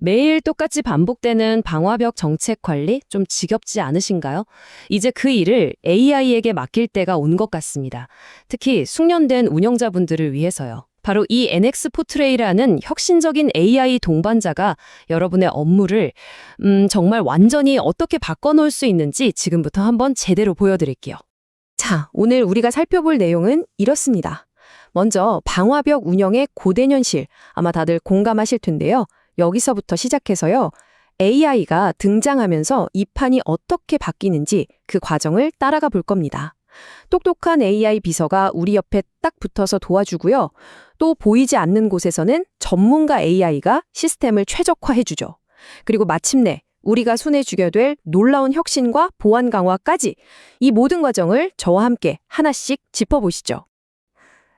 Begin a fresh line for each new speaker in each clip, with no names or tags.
매일 똑같이 반복되는 방화벽 정책 관리 좀 지겹지 않으신가요? 이제 그 일을 AI에게 맡길 때가 온 것 같습니다. 특히 숙련된 운영자분들을 위해서요. 바로 이 NX 포트레이라는 혁신적인 AI 동반자가 여러분의 업무를 정말 완전히 어떻게 바꿔놓을 수 있는지 지금부터 한번 제대로 보여드릴게요. 자, 오늘 우리가 살펴볼 내용은 이렇습니다. 먼저 방화벽 운영의 고된 현실, 아마 다들 공감하실 텐데요. 여기서부터 시작해서요. AI가 등장하면서 이 판이 어떻게 바뀌는지 그 과정을 따라가 볼 겁니다. 똑똑한 AI 비서가 우리 옆에 딱 붙어서 도와주고요. 또 보이지 않는 곳에서는 전문가 AI가 시스템을 최적화해주죠. 그리고 마침내 우리가 손에 쥐게 될 놀라운 혁신과 보안 강화까지 이 모든 과정을 저와 함께 하나씩 짚어보시죠.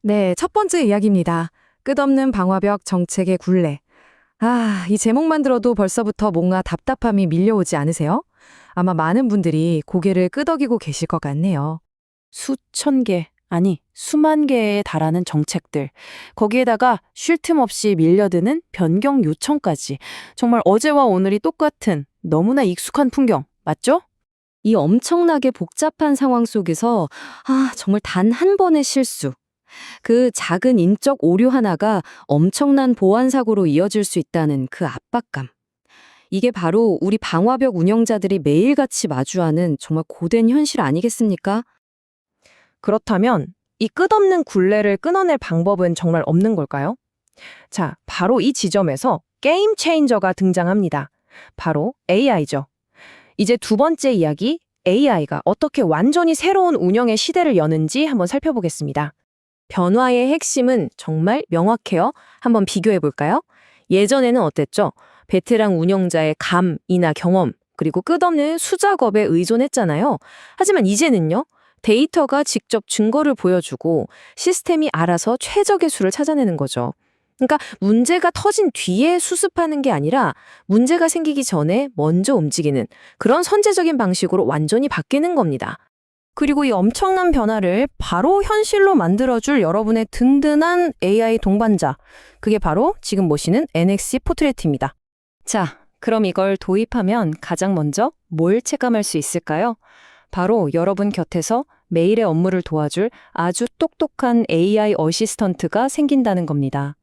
네, 첫 번째 이야기입니다. 끝없는 방화벽 정책의 굴레. 이 제목만 들어도 벌써부터 뭔가 답답함이 밀려오지 않으세요? 아마 많은 분들이 고개를 끄덕이고 계실 것 같네요. 수천 개, 아니 수만 개에 달하는 정책들. 거기에다가 쉴 틈 없이 밀려드는 변경 요청까지. 정말 어제와 오늘이 똑같은 너무나 익숙한 풍경, 맞죠? 이 엄청나게 복잡한 상황 속에서 정말 단 한 번의 실수. 그 작은 인적 오류 하나가 엄청난 보안 사고로 이어질 수 있다는 그 압박감. 이게 바로 우리 방화벽 운영자들이 매일같이 마주하는 정말 고된 현실 아니겠습니까?
그렇다면 이 끝없는 굴레를 끊어낼 방법은 정말 없는 걸까요? 자, 바로 이 지점에서 게임 체인저가 등장합니다. 바로 AI죠. 이제 두 번째 이야기, AI가 어떻게 완전히 새로운 운영의 시대를 여는지 한번 살펴보겠습니다. 변화의 핵심은 정말 명확해요. 한번 비교해 볼까요? 예전에는 어땠죠? 베테랑 운영자의 감이나 경험, 그리고 끝없는 수작업에 의존했잖아요. 하지만 이제는요. 데이터가 직접 증거를 보여주고 시스템이 알아서 최적의 수를 찾아내는 거죠. 그러니까 문제가 터진 뒤에 수습하는 게 아니라 문제가 생기기 전에 먼저 움직이는 그런 선제적인 방식으로 완전히 바뀌는 겁니다. 그리고 이 엄청난 변화를 바로 현실로 만들어줄 여러분의 든든한 AI 동반자. 그게 바로 지금 보시는 NX 포트레이트입니다. 자, 그럼 이걸 도입하면 가장 먼저 뭘 체감할 수 있을까요? 바로 여러분 곁에서 매일의 업무를 도와줄 아주 똑똑한 AI 어시스턴트가 생긴다는 겁니다.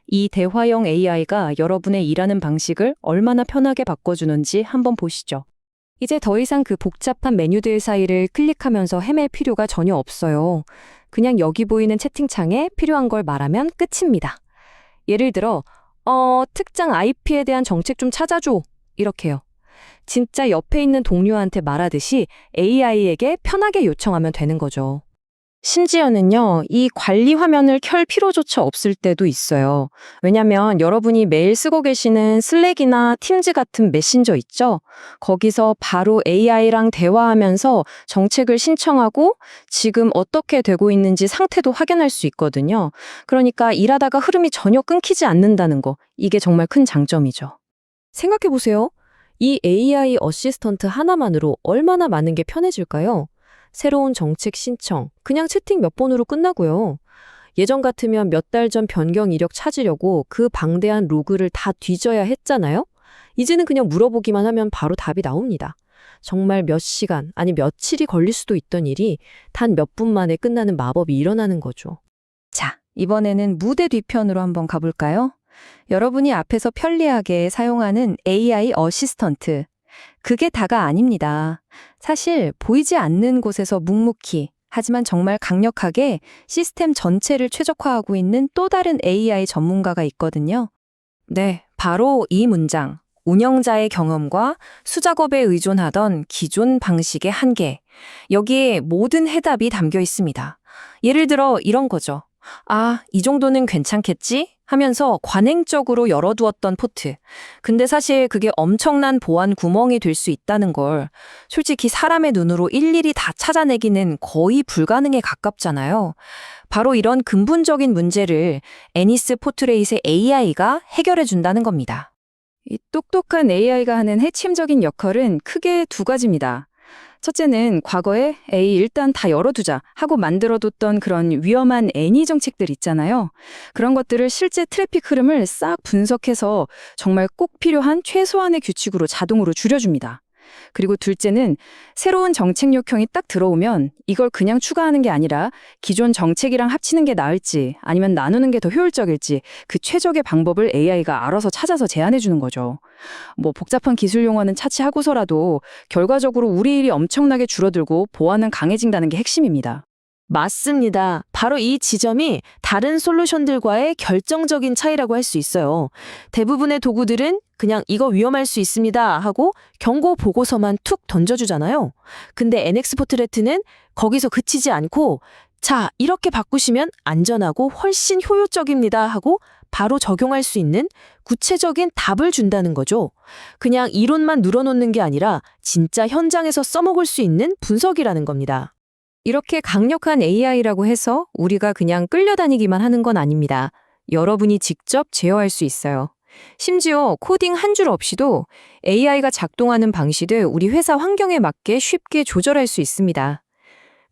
이 대화형 AI가 여러분의 일하는 방식을 얼마나 편하게 바꿔주는지 한번 보시죠. 이제 더 이상 그 복잡한 메뉴들 사이를 클릭하면서 헤맬 필요가 전혀 없어요. 그냥 여기 보이는 채팅창에 필요한 걸 말하면 끝입니다. 예를 들어, 특정 IP에 대한 정책 좀 찾아줘. 이렇게요. 진짜 옆에 있는 동료한테 말하듯이 AI에게 편하게 요청하면 되는 거죠. 심지어는요, 이 관리 화면을 켤 필요조차 없을 때도 있어요. 왜냐면 여러분이 매일 쓰고 계시는 슬랙이나 팀즈 같은 메신저 있죠? 거기서 바로 AI랑 대화하면서 정책을 신청하고 지금 어떻게 되고 있는지 상태도 확인할 수 있거든요. 그러니까 일하다가 흐름이 전혀 끊기지 않는다는 거, 이게 정말 큰 장점이죠. 생각해보세요. 이 AI 어시스턴트 하나만으로 얼마나 많은 게 편해질까요? 새로운 정책 신청, 그냥 채팅 몇 번으로 끝나고요. 예전 같으면 몇 달 전 변경 이력 찾으려고 그 방대한 로그를 다 뒤져야 했잖아요? 이제는 그냥 물어보기만 하면 바로 답이 나옵니다. 정말 몇 시간, 아니 며칠이 걸릴 수도 있던 일이 단 몇 분 만에 끝나는 마법이 일어나는 거죠. 자, 이번에는 무대 뒤편으로 한번 가볼까요? 여러분이 앞에서 편리하게 사용하는 AI 어시스턴트. 그게 다가 아닙니다. 사실 보이지 않는 곳에서 묵묵히, 하지만 정말 강력하게 시스템 전체를 최적화하고 있는 또 다른 AI 전문가가 있거든요. 네, 바로 이 문장. 운영자의 경험과 수작업에 의존하던 기존 방식의 한계. 여기에 모든 해답이 담겨 있습니다. 예를 들어 이런 거죠. 이 정도는 괜찮겠지? 하면서 관행적으로 열어두었던 포트. 근데 사실 그게 엄청난 보안 구멍이 될 수 있다는 걸 솔직히 사람의 눈으로 일일이 다 찾아내기는 거의 불가능에 가깝잖아요. 바로 이런 근본적인 문제를 애니스 포트레이트의 AI가 해결해 준다는 겁니다. 이 똑똑한 AI가 하는 핵심적인 역할은 크게 두 가지입니다.
첫째는 과거에 에이 일단 다 열어두자 하고 만들어뒀던 그런 위험한 애니 정책들 있잖아요. 그런 것들을 실제 트래픽 흐름을 싹 분석해서 정말 꼭 필요한 최소한의 규칙으로 자동으로 줄여줍니다. 그리고 둘째는 새로운 정책 요청이 딱 들어오면 이걸 그냥 추가하는 게 아니라 기존 정책이랑 합치는 게 나을지 아니면 나누는 게 더 효율적일지 그 최적의 방법을 AI가 알아서 찾아서 제안해 주는 거죠. 뭐 복잡한 기술 용어는 차치하고서라도 결과적으로 우리 일이 엄청나게 줄어들고 보안은 강해진다는 게 핵심입니다.
맞습니다. 바로 이 지점이 다른 솔루션들과의 결정적인 차이라고 할 수 있어요. 대부분의 도구들은 그냥 이거 위험할 수 있습니다 하고 경고 보고서만 툭 던져주잖아요. 근데 NX4TLET는 거기서 그치지 않고 자, 이렇게 바꾸시면 안전하고 훨씬 효율적입니다 하고 바로 적용할 수 있는 구체적인 답을 준다는 거죠. 그냥 이론만 늘어놓는 게 아니라 진짜 현장에서 써먹을 수 있는 분석이라는 겁니다.
이렇게 강력한 AI라고 해서 우리가 그냥 끌려다니기만 하는 건 아닙니다. 여러분이 직접 제어할 수 있어요. 심지어 코딩 한 줄 없이도 AI가 작동하는 방식을 우리 회사 환경에 맞게 쉽게 조절할 수 있습니다.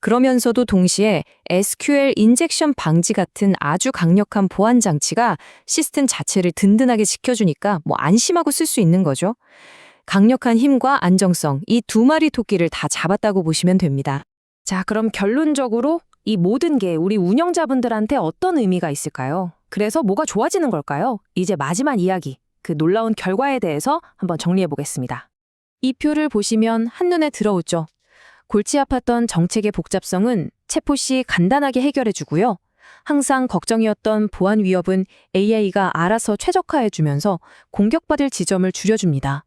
그러면서도 동시에 SQL 인젝션 방지 같은 아주 강력한 보안 장치가 시스템 자체를 든든하게 지켜주니까 안심하고 쓸 수 있는 거죠. 강력한 힘과 안정성, 이 두 마리 토끼를 다 잡았다고 보시면 됩니다.
자, 그럼 결론적으로 이 모든 게 우리 운영자분들한테 어떤 의미가 있을까요? 그래서 뭐가 좋아지는 걸까요? 이제 마지막 이야기, 그 놀라운 결과에 대해서 한번 정리해 보겠습니다. 이 표를 보시면 한눈에 들어오죠. 골치 아팠던 정책의 복잡성은 챗봇이 간단하게 해결해 주고요. 항상 걱정이었던 보안 위협은 AI가 알아서 최적화해 주면서 공격받을 지점을 줄여줍니다.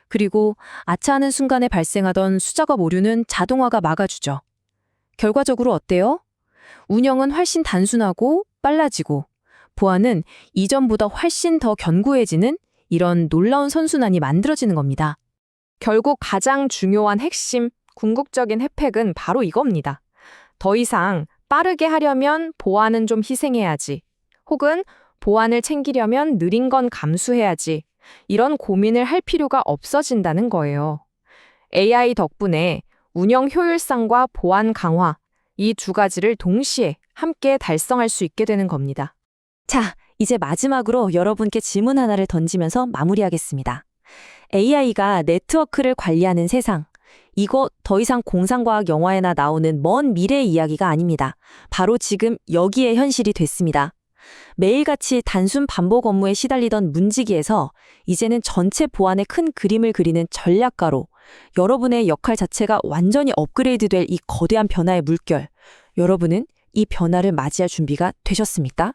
그리고 아차하는 순간에 발생하던 수작업 오류는 자동화가 막아주죠. 결과적으로 어때요? 운영은 훨씬 단순하고 빨라지고 보안은 이전보다 훨씬 더 견고해지는 이런 놀라운 선순환이 만들어지는 겁니다. 결국 가장 중요한 핵심, 궁극적인 혜택은 바로 이겁니다. 더 이상 빠르게 하려면 보안은 좀 희생해야지. 혹은 보안을 챙기려면 느린 건 감수해야지. 이런 고민을 할 필요가 없어진다는 거예요. AI 덕분에 운영 효율성과 보안 강화, 이 두 가지를 동시에 함께 달성할 수 있게 되는 겁니다.
자, 이제 마지막으로 여러분께 질문 하나를 던지면서 마무리하겠습니다. AI가 네트워크를 관리하는 세상, 이거 더 이상 공상과학 영화에나 나오는 먼 미래의 이야기가 아닙니다. 바로 지금 여기에 현실이 됐습니다. 매일같이 단순 반복 업무에 시달리던 문지기에서 이제는 전체 보안의 큰 그림을 그리는 전략가로 여러분의 역할 자체가 완전히 업그레이드될 이 거대한 변화의 물결, 여러분은 이 변화를 맞이할 준비가 되셨습니까?